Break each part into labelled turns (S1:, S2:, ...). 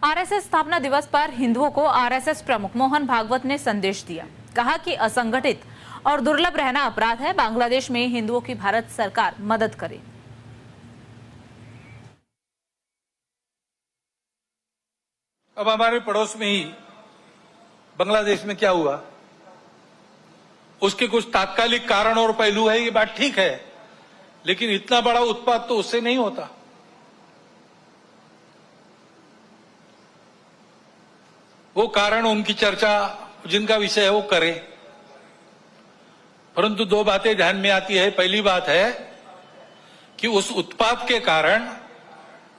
S1: RSS स्थापना दिवस पर हिंदुओं को आरएसएस प्रमुख मोहन भागवत ने संदेश दिया। कहा कि असंगठित और दुर्लभ रहना अपराध है। बांग्लादेश में हिंदुओं की भारत सरकार मदद करे।
S2: अब हमारे पड़ोस में ही बांग्लादेश में क्या हुआ, उसके कुछ तात्कालिक कारण और पहलू है, ये बात ठीक है, लेकिन इतना बड़ा उत्पात तो उससे नहीं होता। वो कारण उनकी चर्चा जिनका विषय है वो करें, परंतु दो बातें ध्यान में आती है। पहली बात है कि उस उत्पात के कारण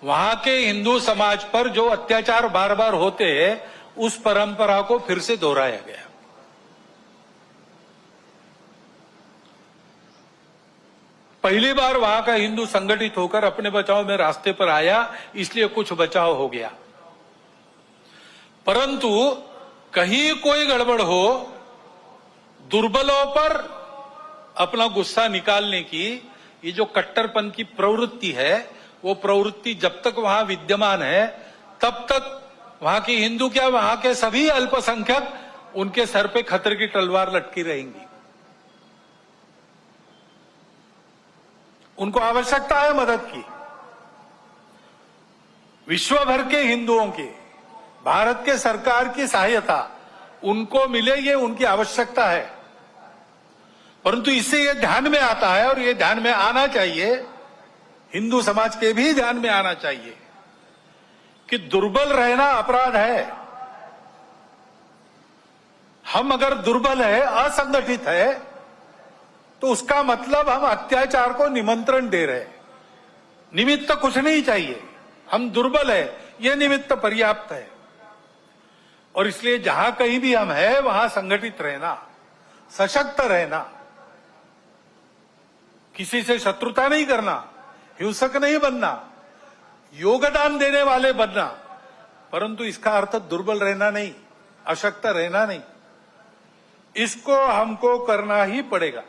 S2: वहां के हिंदू समाज पर जो अत्याचार बार बार होते हैं, उस परंपरा को फिर से दोहराया गया। पहली बार वहां का हिंदू संगठित होकर अपने बचाव में रास्ते पर आया, इसलिए कुछ बचाव हो गया। परंतु कहीं कोई गड़बड़ हो, दुर्बलों पर अपना गुस्सा निकालने की ये जो कट्टरपन की प्रवृत्ति है, वो प्रवृत्ति जब तक वहां विद्यमान है, तब तक वहां की हिंदू क्या, वहां के सभी अल्पसंख्यक उनके सर पे खतरे की तलवार लटकी रहेंगी। उनको आवश्यकता है मदद की। विश्व भर के हिंदुओं की भारत के सरकार की सहायता उनको मिले, ये उनकी आवश्यकता है। परंतु इससे ये ध्यान में आता है, और ये ध्यान में आना चाहिए, हिंदू समाज के भी ध्यान में आना चाहिए कि दुर्बल रहना अपराध है। हम अगर दुर्बल है, असंगठित है, तो उसका मतलब हम अत्याचार को निमंत्रण दे रहे हैं। निमित्त कुछ नहीं चाहिए, हम दुर्बल है, यह निमित्त पर्याप्त है। और इसलिए जहां कहीं भी हम हैं, वहां संगठित रहना, सशक्त रहना, किसी से शत्रुता नहीं करना, हिंसक नहीं बनना, योगदान देने वाले बनना, परंतु इसका अर्थ दुर्बल रहना नहीं, अशक्त रहना नहीं। इसको हमको करना ही पड़ेगा।